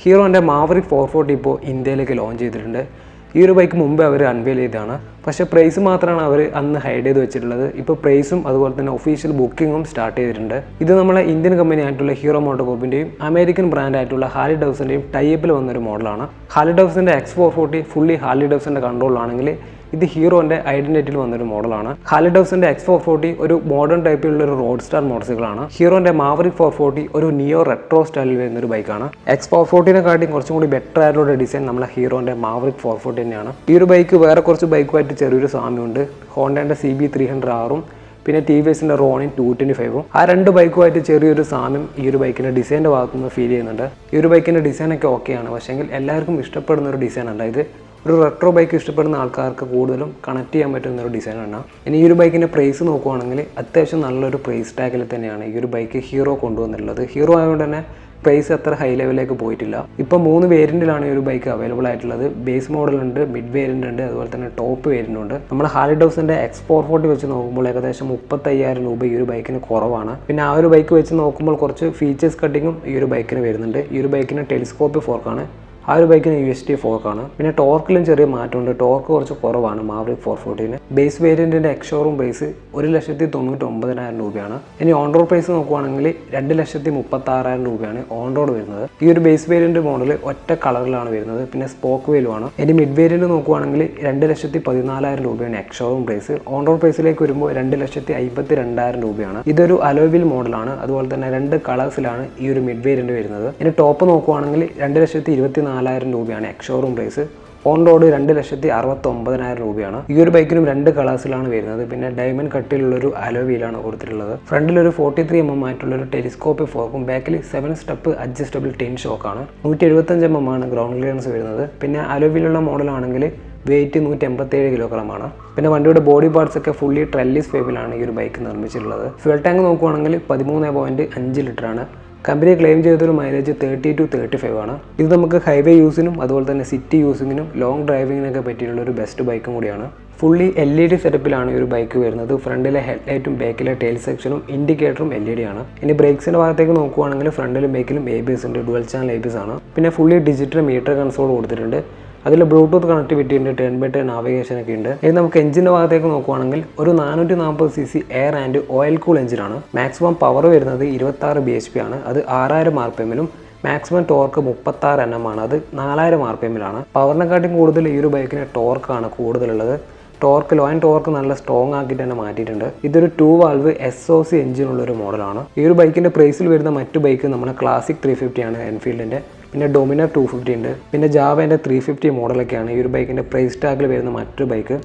ഹീറോൻ്റെ maverick 440 ഇപ്പോൾ ഇന്ത്യയിലേക്ക് launch ചെയ്തിട്ടുണ്ട്. ഈ ഒരു ബൈക്ക് മുമ്പ് അവർ അൺവെയിൽ ചെയ്തതാണ്. പക്ഷേ പ്രൈസ് മാത്രമാണ് അവർ അന്ന് ഹൈഡ് ചെയ്ത് വെച്ചിട്ടുള്ളത്. ഇപ്പോൾ പ്രൈസും അതുപോലെ തന്നെ ഒഫീഷ്യൽ ബുക്കിങ്ങും സ്റ്റാർട്ട് ചെയ്തിട്ടുണ്ട്. ഇത് നമ്മളെ ഇന്ത്യൻ കമ്പനി ആയിട്ടുള്ള ഹീറോ മോട്ടോകോപ്പിൻ്റെയും അമേരിക്കൻ ബ്രാൻഡ് ആയിട്ടുള്ള ഹാർലി ഡേവിഡ്സൻ്റെയും ടൈപ്പിൽ വന്നൊരു മോഡലാണ്. ഹാർലി ഡേവിഡ്സൻ്റെ X440 ഫുള്ളി ഹാർലി ഡേവിഡ്സൻ്റെ കൺട്രോളിലാണെങ്കിൽ ഇത് ഹീറോൻ്റെ ഐഡൻറ്റിറ്റിയിൽ വന്നൊരു മോഡലാണ്. ഹാർലി ഡേവിഡ്സൻ്റെ X440 ഒരു മോഡേൺ ടൈപ്പിലുള്ള ഒരു റോഡ് സ്റ്റാർ മോട്ടോർസൈക്കിളാണ്. ഹീറോൻ്റെ മാവറിക് 440 ഒരു നിയോ റെട്രോ സ്റ്റൈലിൽ വരുന്ന ഒരു ബൈക്കാണ്. X440നെക്കാട്ടിയും കുറച്ചും കൂടി ബെറ്റർ ആയിട്ടുള്ള ഡിസൈൻ നമ്മളെ ഹീറോൻ്റെ മാവറിക് 440 തന്നെയാണ്. ഈ ഒരു ബൈക്ക് വേറെ കുറച്ച് ബൈക്കുമായിട്ട് ചെറിയൊരു സാമ്യമുണ്ട്. ഹോണ്ടയുടെ CB300Rഉം പിന്നെ TVSൻ്റെ റോണിൻ 225ഉം ആ രണ്ട് ബൈക്കുമായിട്ട് ചെറിയൊരു സാമ്യം ഈ ഒരു ബൈക്കിൻ്റെ ഡിസൈൻ്റെ ഭാഗത്തുനിന്ന് ഫീൽ ചെയ്യുന്നുണ്ട്. ഈ ഒരു ബൈക്കിൻ്റെ ഡിസൈനൊക്കെ ഓക്കെയാണ്, പക്ഷേങ്കിൽ എല്ലാവർക്കും ഇഷ്ടപ്പെടുന്ന ഒരു ഡിസൈനുണ്ട്. ഇത് ഒരു റെട്രോ ബൈക്ക് ഇഷ്ടപ്പെടുന്ന ആൾക്കാർക്ക് കൂടുതലും കണക്ട് ചെയ്യാൻ പറ്റുന്ന ഒരു ഡിസൈനാണ്. ഇനി ഈ ഒരു ബൈക്കിൻ്റെ പ്രൈസ് നോക്കുവാണെങ്കിൽ അത്യാവശ്യം നല്ലൊരു പ്രൈസ് ടാഗിൽ തന്നെയാണ് ഈ ഒരു ബൈക്ക് ഹീറോ കൊണ്ടുവന്നിട്ടുള്ളത്. ഹീറോ ആയതുകൊണ്ട് തന്നെ പ്രൈസ് അത്ര ഹൈ ലെവലിലേക്ക് പോയിട്ടില്ല. ഇപ്പോൾ 3 വേരിയൻറ്റിലാണ് ഈ ഒരു ബൈക്ക് അവൈലബിൾ ആയിട്ടുള്ളത്. ബേസ് മോഡലുണ്ട്, മിഡ് വേരിയൻ്റ് ഉണ്ട്, അതുപോലെ തന്നെ ടോപ്പ് വേരിയൻ്റ് ഉണ്ട്. നമ്മൾ ഹാർലി ഡേവിഡ്സൻ്റെ X440 വെച്ച് നോക്കുമ്പോൾ ഏകദേശം 35,000 രൂപ ഈ ഒരു ബൈക്കിന് കുറവാണ്. പിന്നെ ആ ഒരു ബൈക്ക് വെച്ച് നോക്കുമ്പോൾ കുറച്ച് ഫീച്ചേഴ്സ് കട്ടിങ്ങും ഈ ഒരു ബൈക്കിന് വരുന്നുണ്ട്. ഈ ഒരു ബൈക്കിന് ടെലിസ്കോപ്പ് ഫോർക്കാണ്, ആ ഒരു ബൈക്കിന് UST ഫോർക്കാണ്. പിന്നെ ടോർക്കിലും ചെറിയ മാറ്റമുണ്ട്. ടോർക്ക് കുറച്ച് കുറവാണ് മാവറിക് 440ന്. ബേസ് വേരിയൻറ്റിൻ്റെ എക്സ്ഷോറൂം പ്രൈസ് 1,99,000 രൂപയാണ്. ഇനി ഓൺ റോഡ് പ്രൈസ് നോക്കുവാണെങ്കിൽ 2,36,000 രൂപയാണ് ഓൺ റോഡ് വരുന്നത്. ഈ ഒരു ബേസ് വേരിയൻറ്റ് മോഡൽ ഒറ്റ കളറിലാണ് വരുന്നത്. പിന്നെ സ്പോക്ക് വീലുമാണ്. ഇനി മിഡ് വേരിയൻറ്റ് നോക്കുവാണെങ്കിൽ 2,14,000 രൂപയാണ് എക്സ്ഷോറൂം പ്രൈസ്. ഓൺ റോഡ് പ്രൈസിലേക്ക് വരുമ്പോൾ 2,52,000 രൂപയാണ്. ഇതൊരു അലോയ് മോഡലാണ്. അതുപോലെ തന്നെ 2 കളേഴ്സിലാണ് ഈ ഒരു മിഡ് വേരിയൻറ്റ് വരുന്നത്. ഇനി ടോപ്പ് നോക്കുവാണെങ്കിൽ 2,24,000 രൂപയാണ് എക്സ്ഷോറൂം പ്രൈസ്. ഓൺ റോഡ് 2,69,000 രൂപയാണ്. ഈ ഒരു ബൈക്കിനും 2 കളേഴ്സിലാണ് വരുന്നത്. പിന്നെ ഡയമണ്ട് കട്ടിലുള്ളൊരു അലോയ് വീലാണ് കൊടുത്തിട്ടുള്ളത്. ഫ്രണ്ടിലൊരു 43 mm ആയിട്ടുള്ളൊരു ടെലിസ്കോപ്പ് ഫോർക്കും ബാക്കിൽ 7 സ്റ്റെപ്പ് അഡ്ജസ്റ്റബിൾ ടിൻ ഷോക്കാണ്. 175 mm ആണ് ഗ്രൗണ്ട് ക്ലിയറൻസ് വരുന്നത്. പിന്നെ അലോയ് വീലുള്ള മോഡലാണെങ്കിൽ വെയിറ്റ് 187 കിലോഗ്രാമാണ്. പിന്നെ വണ്ടിയുടെ ബോഡി പാർട്സ് ഒക്കെ ഫുള്ളി ട്രെല്ലിസ് ഫേബിലാണ് ഈ ഒരു ബൈക്ക് നിർമ്മിച്ചിട്ടുള്ളത്. ഫ്യൂൽ ടാങ്ക് നോക്കുവാണെങ്കിൽ 13.5 ലിറ്ററാണ്. കമ്പനി ക്ലെയിം ചെയ്തൊരു മൈലേജ് 30 to 35 ആണ്. ഇത് നമുക്ക് ഹൈവേ യൂസിനും അതുപോലെ തന്നെ സിറ്റി യൂസിങ്ങിനും ലോങ് ഡ്രൈവിങ്ങിനൊക്കെ പറ്റിയുള്ള ഒരു ബെസ്റ്റ് ബൈക്കും കൂടിയാണ്. ഫുള്ളി LED സെറ്റപ്പിലാണ് ഈ ഒരു ബൈക്ക് വരുന്നത്. ഫ്രണ്ടിലെ ഹെഡ്ലൈറ്റും ബാക്കിലെ ടെയിൽ സെക്ഷനും ഇൻഡിക്കേറ്ററും LED ആണ്. ഇനി ബ്രേക്സിൻ്റെ ഭാഗത്തേക്ക് നോക്കുവാണെങ്കിൽ ഫ്രണ്ടിലും ബാക്കിലും ABS ഉണ്ട്, ഡുവൽ ചാനൽ ABS ആണ്. പിന്നെ ഫുള്ളി ഡിജിറ്റൽ മീറ്റർ കൺസോൾ കൊടുത്തിട്ടുണ്ട്. അതിൽ ബ്ലൂടൂത്ത് കണക്ടിവിറ്റി ഉണ്ട്, 10x10 നാവിഗേഷൻ ഒക്കെ ഉണ്ട്. ഇനി നമുക്ക് എഞ്ചിൻ്റെ ഭാഗത്തേക്ക് നോക്കുവാണെങ്കിൽ ഒരു 440cc air and oil cool എഞ്ചിനാണ്. മാക്സിമം പവർ വരുന്നത് 26 bhp ആണ്. അത് 6000 RPM-ലും മാക്സിമം ടോർക്ക് 36 Nm ആണ്. അത് 4000 RPM-ലാണ്. പവറിനെക്കാട്ടും കൂടുതൽ ഈ ഒരു ബൈക്കിന് ടോർക്കാണ് കൂടുതലുള്ളത്. ടോർക്ക് ലോ ആൻഡ് ടോർക്ക് നല്ല സ്ട്രോങ് ആക്കിയിട്ട് തന്നെ മാറ്റിയിട്ടുണ്ട്. ഇതൊരു 2 വാൽവ് SOC എഞ്ചിനുള്ളൊരു മോഡലാണ്. ഈ ഒരു ബൈക്കിൻ്റെ പ്രൈസിൽ വരുന്ന മറ്റു ബൈക്ക് നമ്മുടെ ക്ലാസിക് 350 ആണ് എൻഫീൽഡിൻ്റെ. പിന്നെ ഡൊമിനർ 250 ഉണ്ട്. പിന്നെ ജാവേൻ്റെ 350 മോഡലൊക്കെയാണ് ഈ ഒരു ബൈക്കിൻ്റെ പ്രൈസ് ടാഗിൽ വരുന്ന മറ്റൊരു ബൈക്ക്.